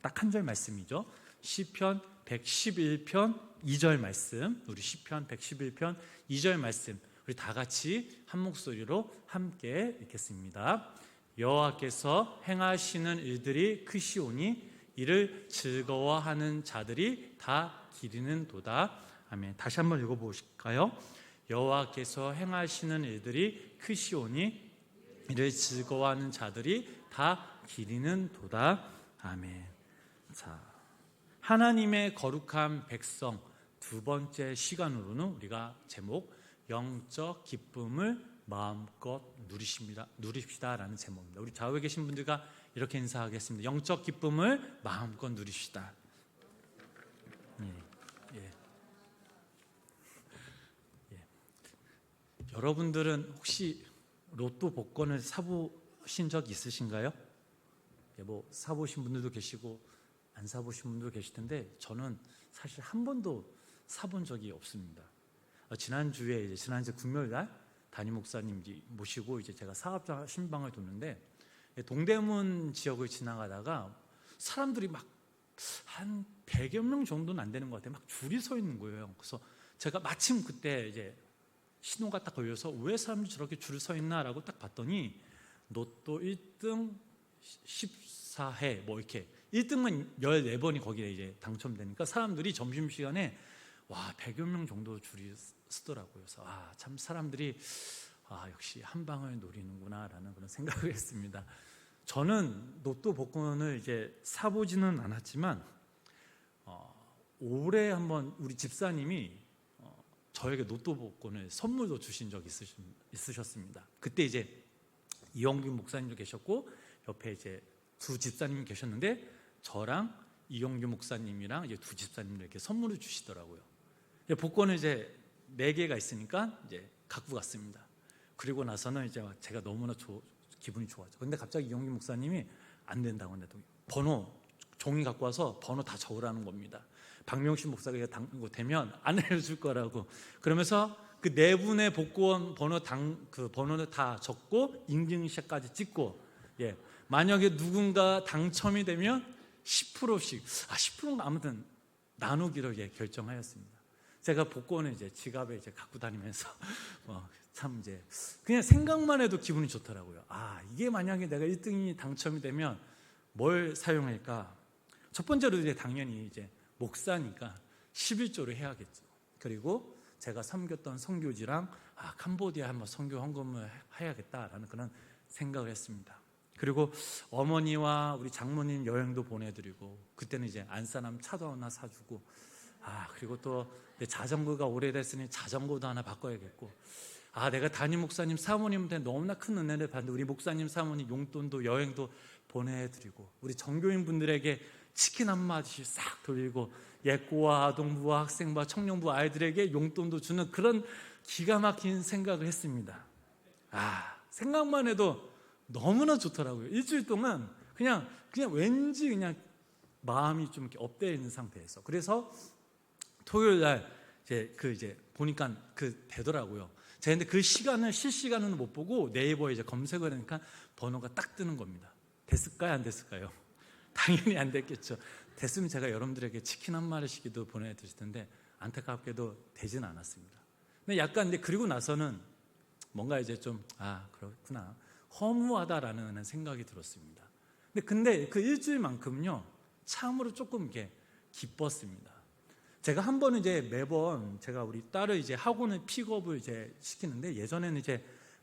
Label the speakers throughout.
Speaker 1: 딱 한 절 말씀이죠. 시편 111편 2절 말씀, 우리 시편 111편 2절 말씀, 우리 다 같이 한 목소리로 함께 읽겠습니다. 여호와께서 행하시는 일들이 크시오니 이를 즐거워하는 자들이 다 기리는도다. 아멘. 다시 한번 읽어보실까요? 여호와께서 행하시는 일들이 크시오니 이를 즐거워하는 자들이 다 기리는도다. 아멘. 자, 하나님의 거룩한 백성 두 번째 시간으로는 우리가 제목 영적 기쁨을 마음껏 누립시다라는 제목입니다. 우리 좌우에 계신 분들과 이렇게 인사하겠습니다. 영적 기쁨을 마음껏 누립시다. 여러분들은 혹시 로또 복권을 사보신 적 있으신가요? 뭐 사보신 분들도 계시고 안 사보신 분들도 계실 텐데 저는 사실 한 번도 사본 적이 없습니다. 지난주에 금요일 날 담임 목사님 모시고 제가 사업자 신방을 뒀는데 동대문 지역을 지나가다가 사람들이 막 한 100여 명 정도는 안 되는 것 같아요. 막 줄이 서 있는 거예요. 그래서 제가 마침 그때 신호가 딱 걸려서 왜 사람들이 저렇게 줄을 서 있나라고 딱 봤더니 로또 1등 14회 뭐 이렇게 1등만 14번이 거기에 당첨되니까 사람들이 점심시간에 와 100여 명 정도 줄이 서더라고요. 그래서 참 사람들이 역시 한 방을 노리는구나 라는 그런 생각을 했습니다. 저는 로또 복권을 사보지는 않았지만 올해 한번 우리 집사님이 저에게 로또 복권을 선물로 주신 적이 있으셨습니다. 그때 이영균 목사님도 계셨고 옆에 두 집사님이 계셨는데 저랑 이영균 목사님이랑 두 집사님들 이렇게 선물을 주시더라고요. 복권을 4개가 있으니까 갖고 갔습니다. 그리고 나서는 제가 너무나 기분이 좋았죠. 근데 갑자기 이영균 목사님이 안 된다고 했는데 종이 갖고 와서 번호 다 적으라는 겁니다. 박명신 목사가 이거 되면 안 알려줄 거라고. 그러면서 그 4분의 복권 번호를 다 적고 인증샷까지 찍고 만약에 누군가 당첨이 되면 10%씩 10%인가 아무튼 나누기로 결정하였습니다. 제가 복권을 지갑에 갖고 다니면서 참 그냥 생각만 해도 기분이 좋더라고요. 이게 만약에 내가 1등이 당첨이 되면 뭘 사용할까? 첫 번째로 당연히 목사니까 11조를 해야겠죠. 그리고 제가 섬겼던 선교지랑 캄보디아 한번 선교 헌금을 해야겠다라는 그런 생각을 했습니다. 그리고 어머니와 우리 장모님 여행도 보내드리고 그때는 안산함 차도 하나 사주고 그리고 또 자전거가 오래됐으니 자전거도 하나 바꿔야겠고 내가 담임 목사님 사모님한테 너무나 큰 은혜를 받는데 우리 목사님 사모님 용돈도 여행도 보내드리고 우리 전교인 분들에게 치킨 한 마디씩 싹 돌리고 예꼬와 아동부와 학생부와 청년부 아이들에게 용돈도 주는 그런 기가 막힌 생각을 했습니다. 생각만 해도 너무나 좋더라고요. 일주일 동안 그냥 왠지 그냥 마음이 좀 이렇게 업되어 있는 상태에서 그래서 토요일 날 보니까 되더라고요. 제가 근데 그 시간을 실시간으로 못 보고 네이버에 검색을 하니까 번호가 딱 뜨는 겁니다. 됐을까요? 안 됐을까요? 당연히 안 됐겠죠. 됐으면 제가 여러분들에게 치킨 한 마리씩도 보내드릴 텐데 안타깝게도 되진 않았습니다. 근데 약간 그리고 나서는 뭔가 좀 그렇구나 허무하다라는 생각이 들었습니다. 근데 그 일주일만큼은요 참으로 조금 기뻤습니다. 제가 한 번은 매번 제가 우리 딸을 학원을 픽업을 시키는데 예전에는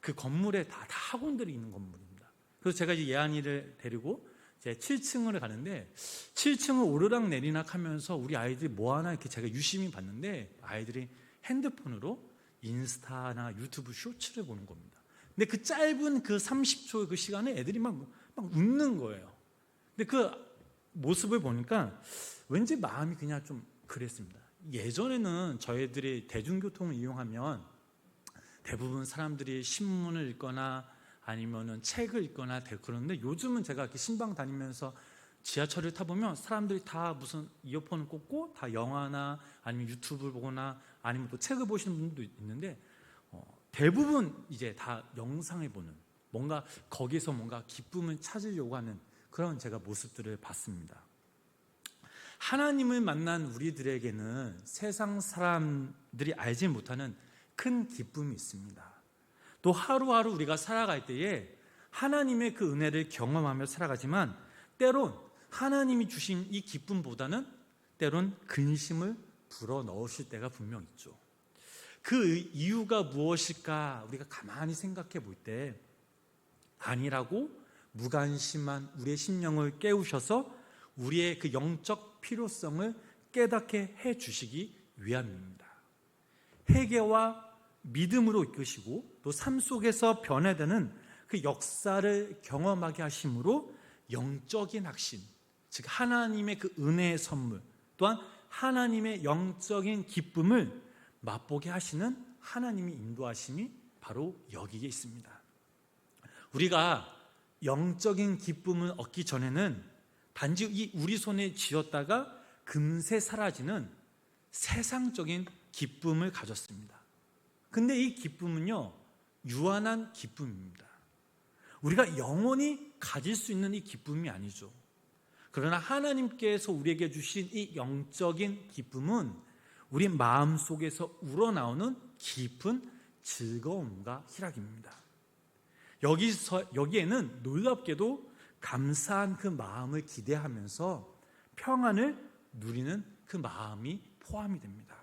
Speaker 1: 그 건물에 다 학원들이 있는 건물입니다. 그래서 제가 예안이를 데리고 7층을 가는데 7층을 오르락 내리락 하면서 우리 아이들이 뭐 하나 이렇게 제가 유심히 봤는데 아이들이 핸드폰으로 인스타나 유튜브 쇼츠를 보는 겁니다. 근데 그 짧은 그 30초 그 시간에 애들이 막 웃는 거예요. 근데 그 모습을 보니까 왠지 마음이 그냥 좀 그랬습니다. 예전에는 저희들이 대중교통을 이용하면 대부분 사람들이 신문을 읽거나 아니면은 책을 읽거나 그런데 요즘은 제가 이렇게 신방 다니면서 지하철을 타보면 사람들이 다 무슨 이어폰을 꽂고 다 영화나 아니면 유튜브를 보거나 아니면 또 책을 보시는 분들도 있는데 대부분 다 영상을 보는 거기서 뭔가 기쁨을 찾으려고 하는 그런 제가 모습들을 봤습니다. 하나님을 만난 우리들에게는 세상 사람들이 알지 못하는 큰 기쁨이 있습니다. 또 하루하루 우리가 살아갈 때에 하나님의 그 은혜를 경험하며 살아가지만 때론 하나님이 주신 이 기쁨보다는 때론 근심을 불어넣으실 때가 분명 있죠. 그 이유가 무엇일까 우리가 가만히 생각해 볼 때 아니라고 무관심한 우리의 심령을 깨우셔서 우리의 그 영적 필요성을 깨닫게 해 주시기 위함입니다. 회개와 믿음으로 이끄시고 또 삶 속에서 변화되는 그 역사를 경험하게 하심으로 영적인 확신, 즉 하나님의 그 은혜의 선물, 또한 하나님의 영적인 기쁨을 맛보게 하시는 하나님의 인도하심이 바로 여기에 있습니다. 우리가 영적인 기쁨을 얻기 전에는 단지 이 우리 손에 쥐었다가 금세 사라지는 세상적인 기쁨을 가졌습니다. 근데 이 기쁨은요, 유한한 기쁨입니다. 우리가 영원히 가질 수 있는 이 기쁨이 아니죠. 그러나 하나님께서 우리에게 주신 이 영적인 기쁨은 우리 마음 속에서 우러나오는 깊은 즐거움과 희락입니다. 여기에는 놀랍게도 감사한 그 마음을 기대하면서 평안을 누리는 그 마음이 포함이 됩니다.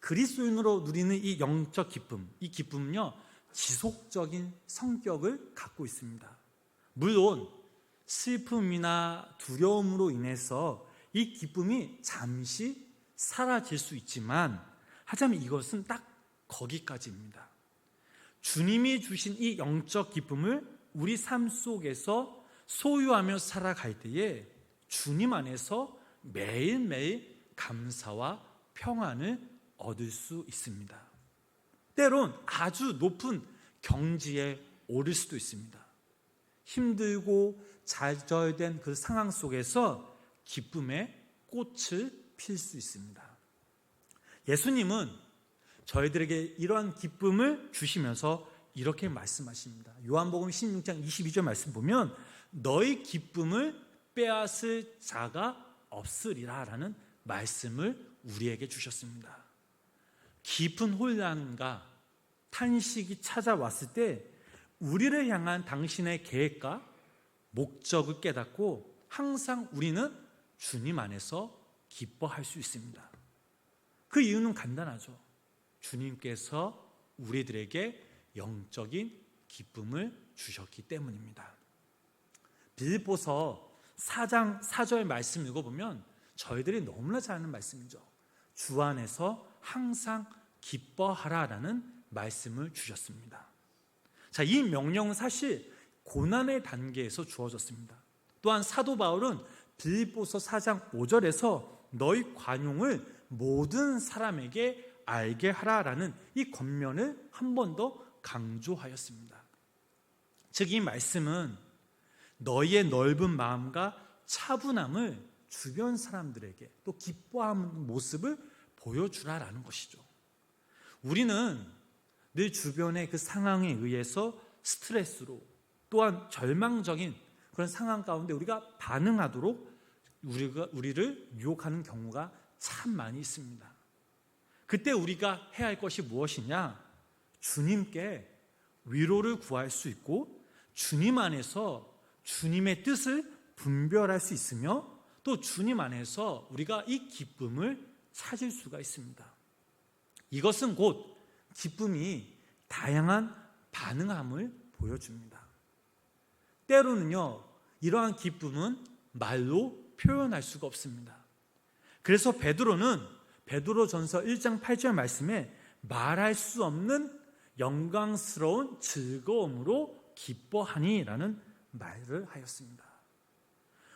Speaker 1: 그리스도인으로 누리는 이 영적 기쁨, 이 기쁨은요, 지속적인 성격을 갖고 있습니다. 물론 슬픔이나 두려움으로 인해서 이 기쁨이 잠시 사라질 수 있지만 하자면 이것은 딱 거기까지입니다. 주님이 주신 이 영적 기쁨을 우리 삶 속에서 소유하며 살아갈 때에 주님 안에서 매일매일 감사와 평안을 얻을 수 있습니다. 때론 아주 높은 경지에 오를 수도 있습니다. 힘들고 좌절된 그 상황 속에서 기쁨의 꽃을 필 수 있습니다. 예수님은 저희들에게 이러한 기쁨을 주시면서 이렇게 말씀하십니다. 요한복음 16장 22절 말씀 보면 너희 기쁨을 빼앗을 자가 없으리라 라는 말씀을 우리에게 주셨습니다. 깊은 혼란과 탄식이 찾아왔을 때 우리를 향한 당신의 계획과 목적을 깨닫고 항상 우리는 주님 안에서 기뻐할 수 있습니다. 그 이유는 간단하죠. 주님께서 우리들에게 영적인 기쁨을 주셨기 때문입니다. 빌립보서 4장 4절 말씀 읽어보면 저희들이 너무나 잘 아는 말씀이죠. 주 안에서 항상 기뻐하라라는 말씀을 주셨습니다. 자, 이 명령은 사실 고난의 단계에서 주어졌습니다. 또한 사도 바울은 빌립보서 4장 5절에서 너희 관용을 모든 사람에게 알게 하라라는 이 권면을 한 번 더 강조하였습니다. 즉 이 말씀은 너희의 넓은 마음과 차분함을 주변 사람들에게 또 기뻐하는 모습을 보여주라라는 것이죠. 우리는 늘 주변의 그 상황에 의해서 스트레스로 또한 절망적인 그런 상황 가운데 우리가 반응하도록 우리를 유혹하는 경우가 참 많이 있습니다. 그때 우리가 해야 할 것이 무엇이냐? 주님께 위로를 구할 수 있고 주님 안에서 주님의 뜻을 분별할 수 있으며 또 주님 안에서 우리가 이 기쁨을 찾을 수가 있습니다. 이것은 곧 기쁨이 다양한 반응함을 보여줍니다. 때로는요, 이러한 기쁨은 말로 표현할 수가 없습니다. 그래서 베드로전서 1장 8절 말씀에 말할 수 없는 영광스러운 즐거움으로 기뻐하니라는 말을 하였습니다.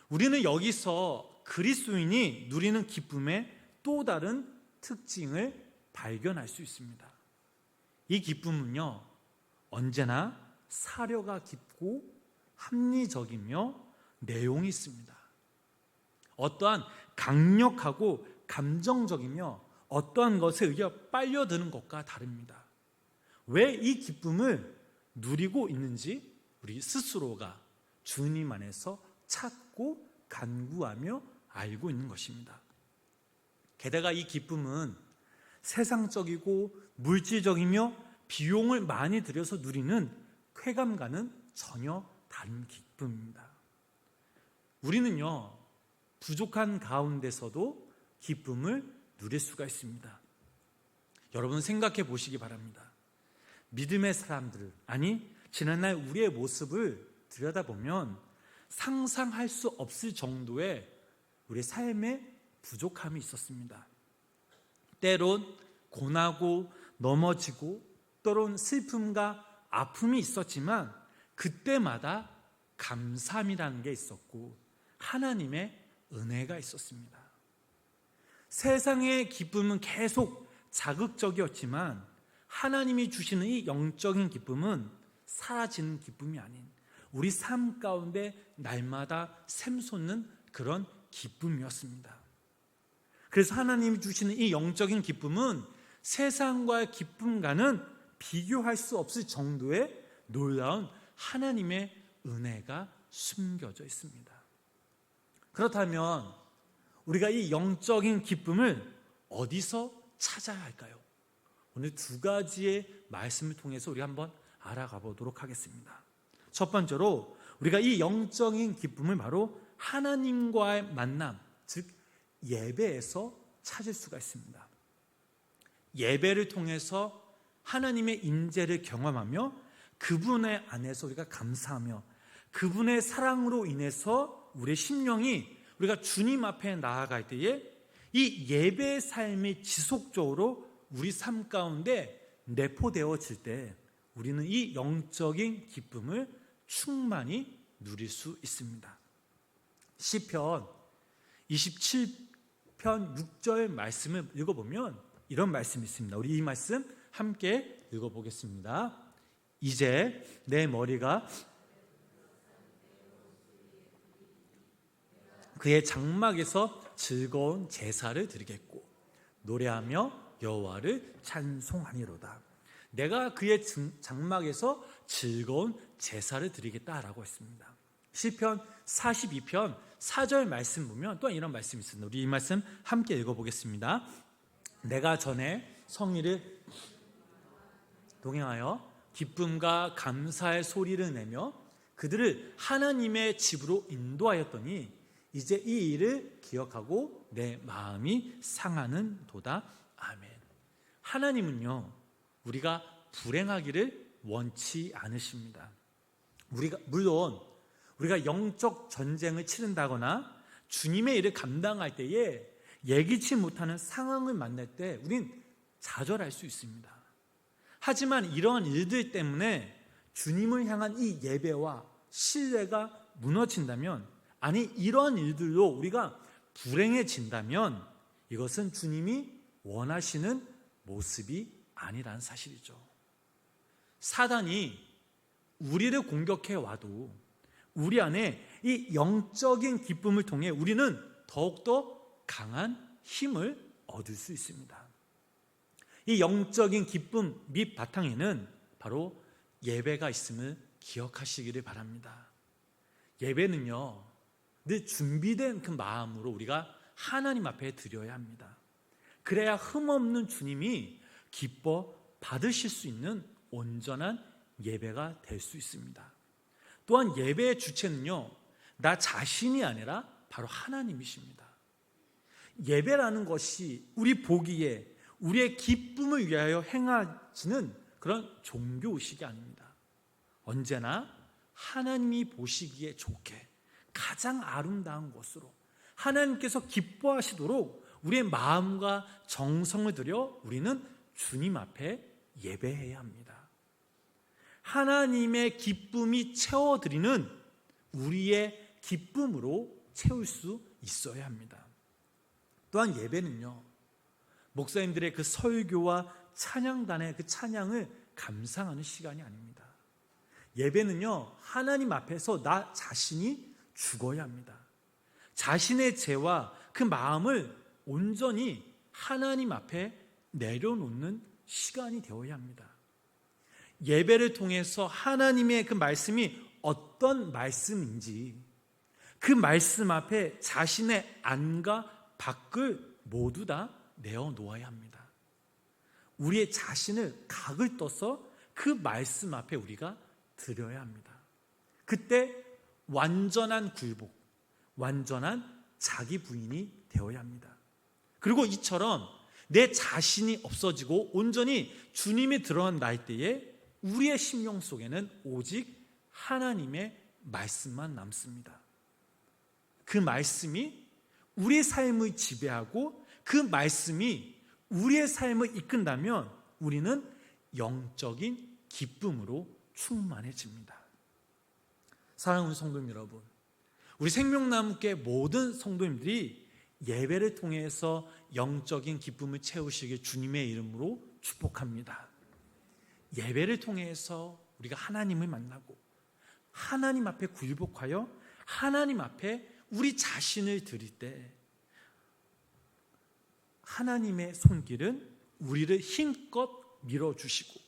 Speaker 1: 우리는 여기서 그리스도인이 누리는 기쁨의 또 다른 특징을 발견할 수 있습니다. 이 기쁨은요, 언제나 사려가 깊고 합리적이며 내용이 있습니다. 어떠한 강력하고 감정적이며 어떠한 것에 의해 빨려드는 것과 다릅니다. 왜 이 기쁨을 누리고 있는지 우리 스스로가 주님 안에서 찾고 간구하며 알고 있는 것입니다. 게다가 이 기쁨은 세상적이고 물질적이며 비용을 많이 들여서 누리는 쾌감과는 전혀 다른 기쁨입니다. 우리는요, 부족한 가운데서도 기쁨을 누릴 수가 있습니다. 여러분 생각해 보시기 바랍니다. 믿음의 사람들, 아니 지난날 우리의 모습을 들여다보면 상상할 수 없을 정도의 우리 삶에 부족함이 있었습니다. 때론 고나고 넘어지고 때론 슬픔과 아픔이 있었지만 그때마다 감사함이라는 게 있었고 하나님의 은혜가 있었습니다. 세상의 기쁨은 계속 자극적이었지만 하나님이 주시는 이 영적인 기쁨은 사라지는 기쁨이 아닌 우리 삶 가운데 날마다 샘솟는 그런 기쁨이었습니다. 그래서 하나님이 주시는 이 영적인 기쁨은 세상과의 기쁨과는 비교할 수 없을 정도의 놀라운 하나님의 은혜가 숨겨져 있습니다. 그렇다면 우리가 이 영적인 기쁨을 어디서 찾아야 할까요? 오늘 두 가지의 말씀을 통해서 우리가 한번 알아가 보도록 하겠습니다. 첫 번째로 우리가 이 영적인 기쁨을 바로 하나님과의 만남, 즉 예배에서 찾을 수가 있습니다. 예배를 통해서 하나님의 임재를 경험하며 그분의 안에서 우리가 감사하며 그분의 사랑으로 인해서 우리의 심령이 우리가 주님 앞에 나아갈 때에 이 예배의 삶이 지속적으로 우리 삶 가운데 내포되어질 때 우리는 이 영적인 기쁨을 충만히 누릴 수 있습니다. 시편 27편 6절 말씀을 읽어보면 이런 말씀이 있습니다. 우리 이 말씀 함께 읽어보겠습니다. 이제 내 머리가 그의 장막에서 즐거운 제사를 드리겠고 노래하며 여호와를 찬송하니로다. 내가 그의 장막에서 즐거운 제사를 드리겠다라고 했습니다. 시편 42편 4절 말씀 보면 또 이런 말씀이 있습니다. 우리 이 말씀 함께 읽어보겠습니다. 내가 전에 성의를 동행하여 기쁨과 감사의 소리를 내며 그들을 하나님의 집으로 인도하였더니 이제 이 일을 기억하고 내 마음이 상하는 도다. 아멘. 하나님은요, 우리가 불행하기를 원치 않으십니다. 물론 우리가 영적 전쟁을 치른다거나 주님의 일을 감당할 때에 예기치 못하는 상황을 만날 때 우린 좌절할 수 있습니다. 하지만 이러한 일들 때문에 주님을 향한 이 예배와 신뢰가 무너진다면, 아니 이러한 일들로 우리가 불행해진다면 이것은 주님이 원하시는 모습이 아니라는 사실이죠. 사단이 우리를 공격해 와도 우리 안에 이 영적인 기쁨을 통해 우리는 더욱더 강한 힘을 얻을 수 있습니다. 이 영적인 기쁨 밑 바탕에는 바로 예배가 있음을 기억하시기를 바랍니다. 예배는요, 늘 준비된 그 마음으로 우리가 하나님 앞에 드려야 합니다. 그래야 흠없는 주님이 기뻐 받으실 수 있는 온전한 예배가 될 수 있습니다. 또한 예배의 주체는요, 나 자신이 아니라 바로 하나님이십니다. 예배라는 것이 우리 보기에 우리의 기쁨을 위하여 행하시는 그런 종교의식이 아닙니다. 언제나 하나님이 보시기에 좋게 가장 아름다운 것으로 하나님께서 기뻐하시도록 우리의 마음과 정성을 들여 우리는 주님 앞에 예배해야 합니다. 하나님의 기쁨이 채워드리는 우리의 기쁨으로 채울 수 있어야 합니다. 또한 예배는요, 목사님들의 그 설교와 찬양단의 그 찬양을 감상하는 시간이 아닙니다. 예배는요, 하나님 앞에서 나 자신이 죽어야 합니다. 자신의 죄와 그 마음을 온전히 하나님 앞에 내려놓는 시간이 되어야 합니다. 예배를 통해서 하나님의 그 말씀이 어떤 말씀인지, 그 말씀 앞에 자신의 안과 밖을 모두 다 내어놓아야 합니다. 우리의 자신을 각을 떠서 그 말씀 앞에 우리가 드려야 합니다. 그때 완전한 굴복, 완전한 자기 부인이 되어야 합니다. 그리고 이처럼 내 자신이 없어지고 온전히 주님이 드러난 날 때에 우리의 심령 속에는 오직 하나님의 말씀만 남습니다. 그 말씀이 우리의 삶을 지배하고 그 말씀이 우리의 삶을 이끈다면 우리는 영적인 기쁨으로 충만해집니다. 사랑하는 성도님 여러분, 우리 생명나무교회 모든 성도님들이 예배를 통해서 영적인 기쁨을 채우시길 주님의 이름으로 축복합니다. 예배를 통해서 우리가 하나님을 만나고 하나님 앞에 굴복하여 하나님 앞에 우리 자신을 드릴 때 하나님의 손길은 우리를 힘껏 밀어주시고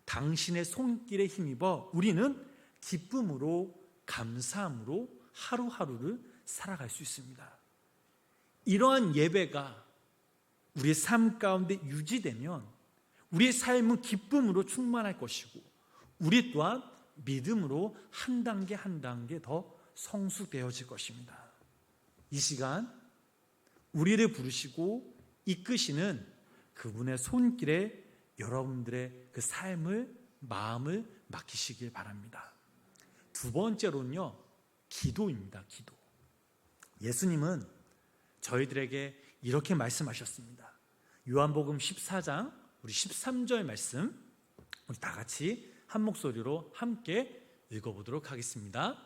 Speaker 1: 당신의 손길에 힘입어 우리는 기쁨으로 감사함으로 하루하루를 살아갈 수 있습니다. 이러한 예배가 우리의 삶 가운데 유지되면 우리의 삶은 기쁨으로 충만할 것이고 우리 또한 믿음으로 한 단계 한 단계 더 성숙되어질 것입니다. 이 시간 우리를 부르시고 이끄시는 그분의 손길에 여러분들의 그 삶을 마음을 맡기시길 바랍니다. 두 번째로는요, 기도입니다. 기도. 예수님은 저희들에게 이렇게 말씀하셨습니다. 요한복음 14장 우리 13절 말씀 우리 다 같이 한 목소리로 함께 읽어보도록 하겠습니다.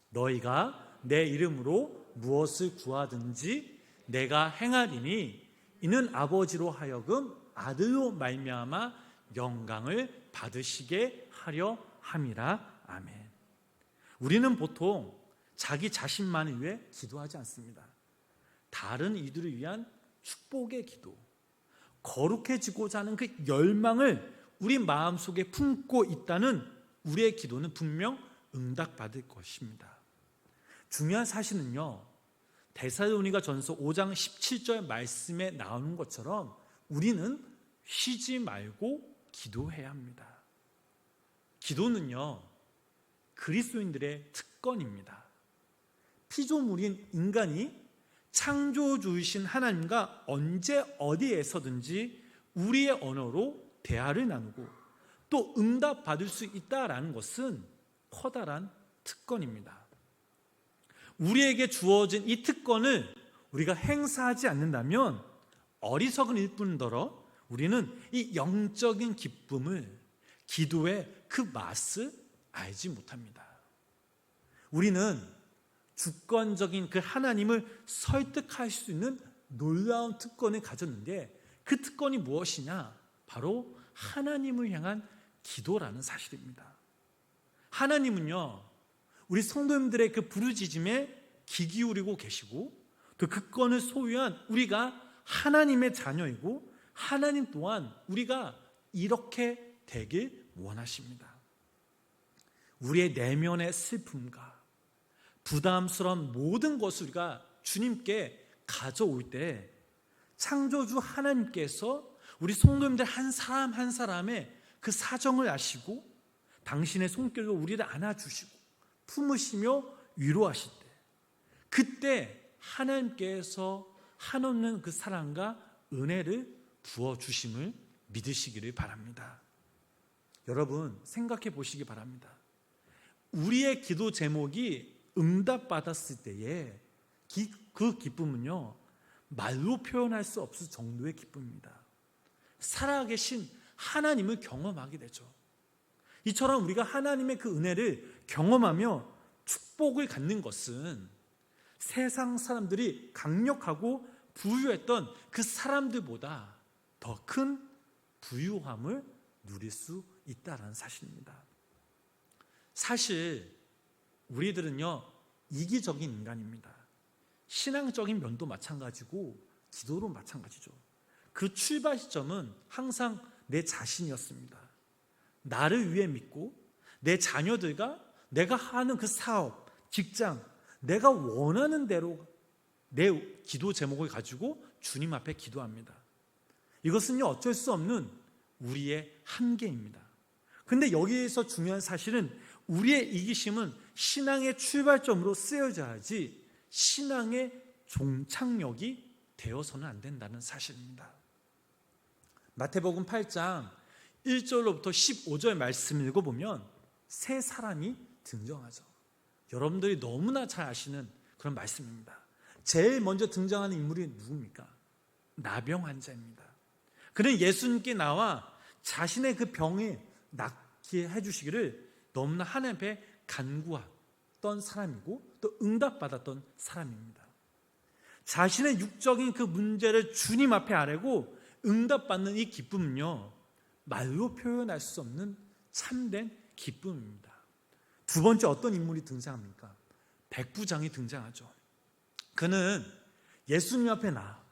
Speaker 1: 너희가 내 이름으로 무엇을 구하든지 내가 행하리니 이는 아버지로 하여금 아들로 말미암아 영광을 받으시게 하려 함이라. 아멘. 우리는 보통 자기 자신만을 위해 기도하지 않습니다. 다른 이들을 위한 축복의 기도, 거룩해지고자 하는 그 열망을 우리 마음속에 품고 있다는 우리의 기도는 분명 응답받을 것입니다. 중요한 사실은요, 데살로니가 전서 5장 17절 말씀에 나오는 것처럼 우리는 쉬지 말고 기도해야 합니다. 기도는요, 그리스도인들의 특권입니다. 피조물인 인간이 창조주이신 하나님과 언제 어디에서든지 우리의 언어로 대화를 나누고 또 응답받을 수 있다는 것은 커다란 특권입니다. 우리에게 주어진 이 특권을 우리가 행사하지 않는다면 어리석은 일뿐더러 우리는 이 영적인 기쁨을, 기도의 그 맛을 알지 못합니다. 우리는 주권적인 그 하나님을 설득할 수 있는 놀라운 특권을 가졌는데 그 특권이 무엇이냐? 바로 하나님을 향한 기도라는 사실입니다. 하나님은요, 우리 성도님들의 그 부르짖음에 귀 기울이고 계시고 또 그 권을 소유한 우리가 하나님의 자녀이고 하나님 또한 우리가 이렇게 되길 원하십니다. 우리의 내면의 슬픔과 부담스러운 모든 것을 우리가 주님께 가져올 때 창조주 하나님께서 우리 성도님들 한 사람 한 사람의 그 사정을 아시고 당신의 손길로 우리를 안아주시고 품으시며 위로하실 때 그때 하나님께서 한없는 그 사랑과 은혜를 부어주심을 믿으시기를 바랍니다. 여러분 생각해 보시기 바랍니다. 우리의 기도 제목이 응답받았을 때에 그 기쁨은요 말로 표현할 수 없을 정도의 기쁨입니다. 살아계신 하나님을 경험하게 되죠. 이처럼 우리가 하나님의 그 은혜를 경험하며 축복을 갖는 것은 세상 사람들이 강력하고 부유했던 그 사람들보다 더 큰 부유함을 누릴 수 있다는 사실입니다. 사실 우리들은요 이기적인 인간입니다. 신앙적인 면도 마찬가지고 기도로 마찬가지죠. 그 출발 시점은 항상 내 자신이었습니다. 나를 위해 믿고 내 자녀들과 내가 하는 그 사업, 직장, 내가 원하는 대로 내 기도 제목을 가지고 주님 앞에 기도합니다. 이것은요, 어쩔 수 없는 우리의 한계입니다. 근데 여기에서 중요한 사실은 우리의 이기심은 신앙의 출발점으로 쓰여져야지 신앙의 종착역이 되어서는 안 된다는 사실입니다. 마태복음 8장 1절로부터 15절 말씀을 읽어보면 세 사람이 등장하죠. 여러분들이 너무나 잘 아시는 그런 말씀입니다. 제일 먼저 등장하는 인물이 누굽니까? 나병 환자입니다. 그는 예수님께 나와 자신의 그 병에 낫게 해주시기를 너무나 하나님 앞에 간구했던 사람이고 또 응답받았던 사람입니다. 자신의 육적인 그 문제를 주님 앞에 아뢰고 응답받는 이 기쁨은요, 말로 표현할 수 없는 참된 기쁨입니다. 두 번째 어떤 인물이 등장합니까? 백부장이 등장하죠. 그는 예수님 앞에 나아가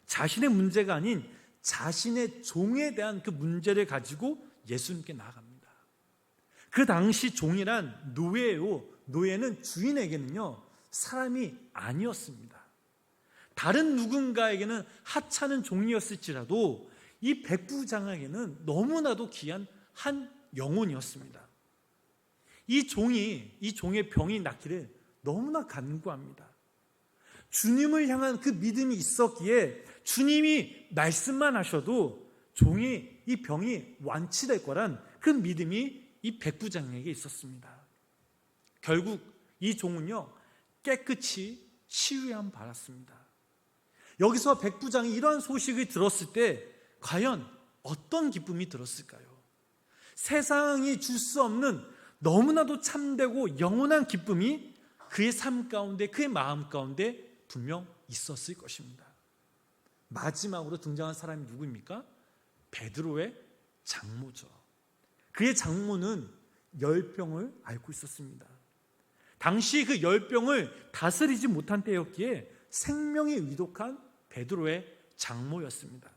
Speaker 1: 자신의 문제가 아닌 자신의 종에 대한 그 문제를 가지고 예수님께 나아갑니다. 그 당시 종이란 노예요. 노예는 주인에게는요, 사람이 아니었습니다. 다른 누군가에게는 하찮은 종이었을지라도 이 백부장에게는 너무나도 귀한 한 영혼이었습니다. 이 종의 병이 낫기를 너무나 간구합니다. 주님을 향한 그 믿음이 있었기에 주님이 말씀만 하셔도 종이 이 병이 완치될 거란 그 믿음이 이 백부장에게 있었습니다. 결국 이 종은요, 깨끗이 치유함 받았습니다. 여기서 백부장이 이러한 소식을 들었을 때 과연 어떤 기쁨이 들었을까요? 세상이 줄 수 없는 너무나도 참되고 영원한 기쁨이 그의 삶 가운데, 그의 마음 가운데 분명 있었을 것입니다. 마지막으로 등장한 사람이 누구입니까? 베드로의 장모죠. 그의 장모는 열병을 앓고 있었습니다. 당시 그 열병을 다스리지 못한 때였기에 생명이 위독한 베드로의 장모였습니다.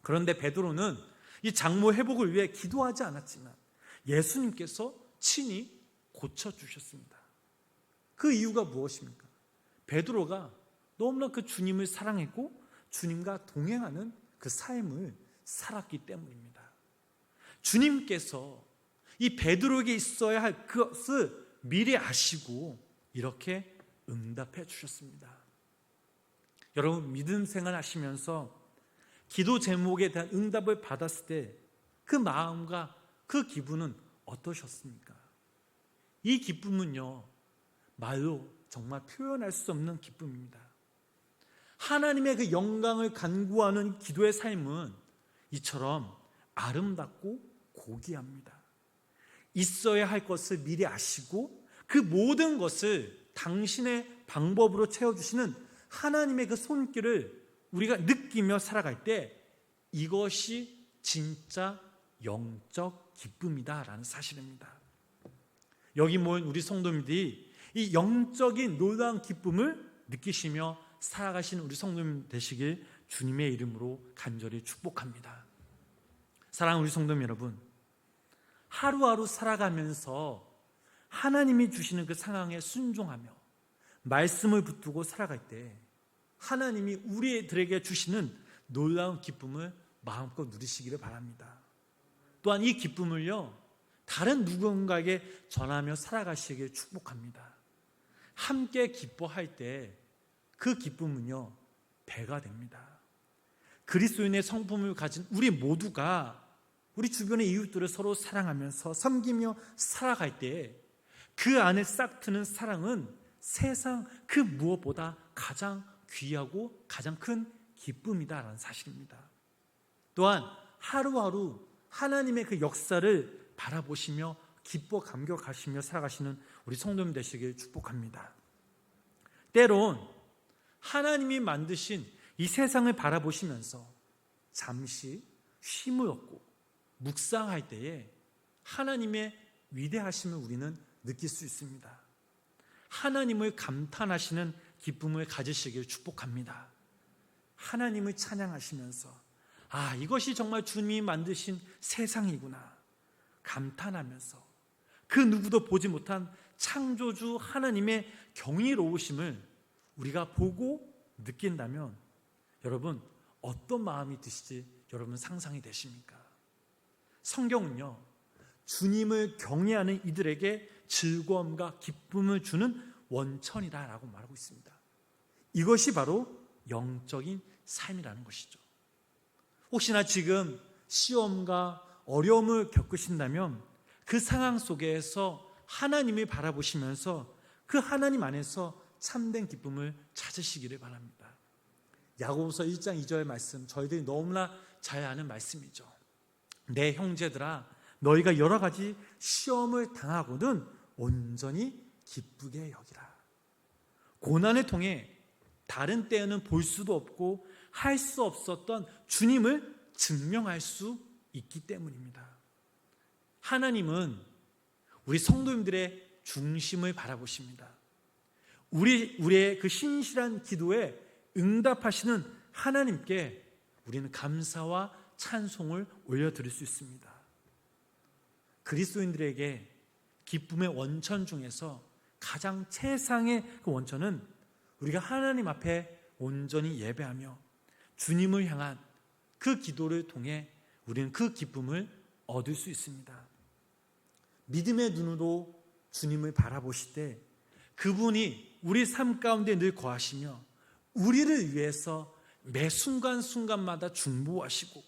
Speaker 1: 그런데 베드로는 이 장모 회복을 위해 기도하지 않았지만 예수님께서 친히 고쳐주셨습니다. 그 이유가 무엇입니까? 베드로가 너무나 그 주님을 사랑했고 주님과 동행하는 그 삶을 살았기 때문입니다. 주님께서 이 베드로에게 있어야 할 그것을 미리 아시고 이렇게 응답해 주셨습니다. 여러분, 믿음 생활 하시면서 기도 제목에 대한 응답을 받았을 때 그 마음과 그 기분은 어떠셨습니까? 이 기쁨은요, 말로 정말 표현할 수 없는 기쁨입니다. 하나님의 그 영광을 간구하는 기도의 삶은 이처럼 아름답고 고귀합니다. 있어야 할 것을 미리 아시고 그 모든 것을 당신의 방법으로 채워주시는 하나님의 그 손길을 우리가 느끼며 살아갈 때 이것이 진짜 영적 기쁨이다라는 사실입니다. 여기 모인 우리 성도님들이 이 영적인 놀라운 기쁨을 느끼시며 살아가시는 우리 성도님 되시길 주님의 이름으로 간절히 축복합니다. 사랑하는 우리 성도님 여러분, 하루하루 살아가면서 하나님이 주시는 그 상황에 순종하며 말씀을 붙들고 살아갈 때 하나님이 우리들에게 주시는 놀라운 기쁨을 마음껏 누리시기를 바랍니다. 또한 이 기쁨을요, 다른 누군가에게 전하며 살아가시길 축복합니다. 함께 기뻐할 때 그 기쁨은요, 배가 됩니다. 그리스도인의 성품을 가진 우리 모두가 우리 주변의 이웃들을 서로 사랑하면서 섬기며 살아갈 때 그 안에 싹 트는 사랑은 세상 그 무엇보다 가장 귀하고 가장 큰 기쁨이다라는 사실입니다. 또한 하루하루 하나님의 그 역사를 바라보시며 기뻐 감격하시며 살아가시는 우리 성도님 되시길 축복합니다. 때론 하나님이 만드신 이 세상을 바라보시면서 잠시 쉼을 얻고 묵상할 때에 하나님의 위대하심을 우리는 느낄 수 있습니다. 하나님을 감탄하시는 기쁨을 가지시길 축복합니다. 하나님을 찬양하시면서 이것이 정말 주님이 만드신 세상이구나 감탄하면서 그 누구도 보지 못한 창조주 하나님의 경이로우심을 우리가 보고 느낀다면 여러분 어떤 마음이 드실지 여러분 상상이 되십니까? 성경은요, 주님을 경외하는 이들에게 즐거움과 기쁨을 주는 원천이다라고 말하고 있습니다. 이것이 바로 영적인 삶이라는 것이죠. 혹시나 지금 시험과 어려움을 겪으신다면 그 상황 속에서 하나님을 바라보시면서 그 하나님 안에서 참된 기쁨을 찾으시기를 바랍니다. 야고보서 1장 2절 말씀, 저희들이 너무나 잘 아는 말씀이죠. 내 형제들아, 너희가 여러 가지 시험을 당하거든 온전히 기쁘게 여기라. 고난을 통해 다른 때에는 볼 수도 없고 할 수 없었던 주님을 증명할 수 있기 때문입니다. 하나님은 우리 성도님들의 중심을 바라보십니다. 우리의 그 신실한 기도에 응답하시는 하나님께 우리는 감사와 찬송을 올려드릴 수 있습니다. 그리스도인들에게 기쁨의 원천 중에서 가장 최상의 그 원천은 우리가 하나님 앞에 온전히 예배하며 주님을 향한 그 기도를 통해 우리는 그 기쁨을 얻을 수 있습니다. 믿음의 눈으로 주님을 바라보실 때 그분이 우리 삶 가운데 늘 거하시며 우리를 위해서 매 순간순간마다 중보하시고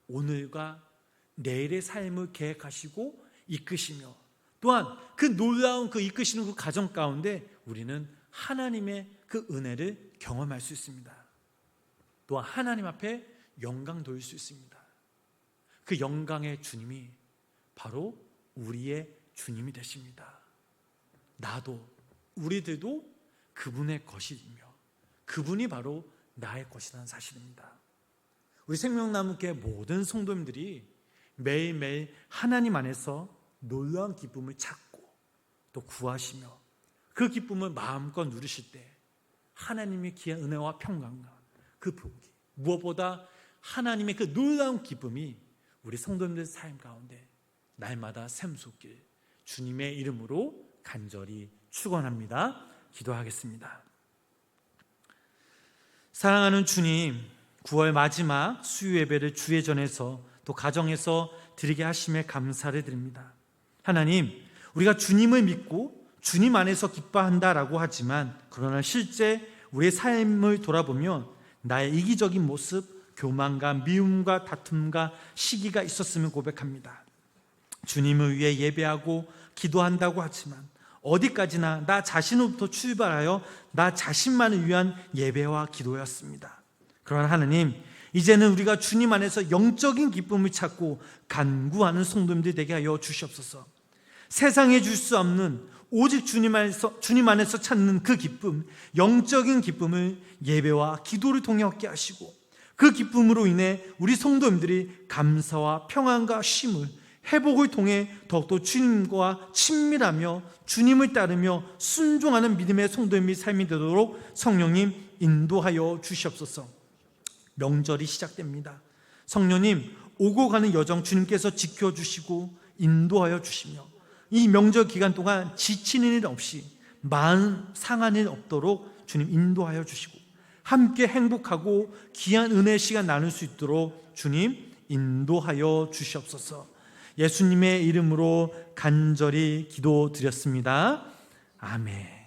Speaker 1: 오늘과 내일의 삶을 계획하시고 이끄시며 또한 그 놀라운 그 이끄시는 그 과정 가운데 우리는 하나님의 그 은혜를 경험할 수 있습니다. 또한 하나님 앞에 영광 돌릴 수 있습니다. 그 영광의 주님이 바로 우리의 주님이 되십니다. 나도 우리들도 그분의 것이며 그분이 바로 나의 것이라는 사실입니다. 우리 생명나무교회 모든 성도님들이 매일매일 하나님 안에서 놀라운 기쁨을 찾고 또 구하시며 그 기쁨을 마음껏 누리실 때 하나님의 귀한 은혜와 평강과 그 복이 무엇보다 하나님의 그 놀라운 기쁨이 우리 성도님들 삶 가운데 날마다 샘솟길 주님의 이름으로 간절히 축원합니다. 기도하겠습니다. 사랑하는 주님, 9월 마지막 수요 예배를 주의 전에서 또 가정에서 드리게 하심에 감사를 드립니다. 하나님, 우리가 주님을 믿고 주님 안에서 기뻐한다라고 하지만 그러나 실제 우리의 삶을 돌아보면 나의 이기적인 모습, 교만과 미움과 다툼과 시기가 있었음을 고백합니다. 주님을 위해 예배하고 기도한다고 하지만 어디까지나 나 자신으로부터 출발하여 나 자신만을 위한 예배와 기도였습니다. 그러나 하나님, 이제는 우리가 주님 안에서 영적인 기쁨을 찾고 간구하는 성도님들 되게 하여 주시옵소서. 세상에 줄 수 없는 오직 주님 안에서 찾는 그 기쁨, 영적인 기쁨을 예배와 기도를 통해 얻게 하시고 그 기쁨으로 인해 우리 성도님들이 감사와 평안과 쉼을 회복을 통해 더욱더 주님과 친밀하며 주님을 따르며 순종하는 믿음의 성도님의 삶이 되도록 성령님 인도하여 주시옵소서. 명절이 시작됩니다. 성령님 오고 가는 여정 주님께서 지켜주시고 인도하여 주시며 이 명절 기간 동안 지치는 일 없이 마음 상한 일 없도록 주님 인도하여 주시고 함께 행복하고 귀한 은혜의 시간 나눌 수 있도록 주님 인도하여 주시옵소서. 예수님의 이름으로 간절히 기도드렸습니다. 아멘.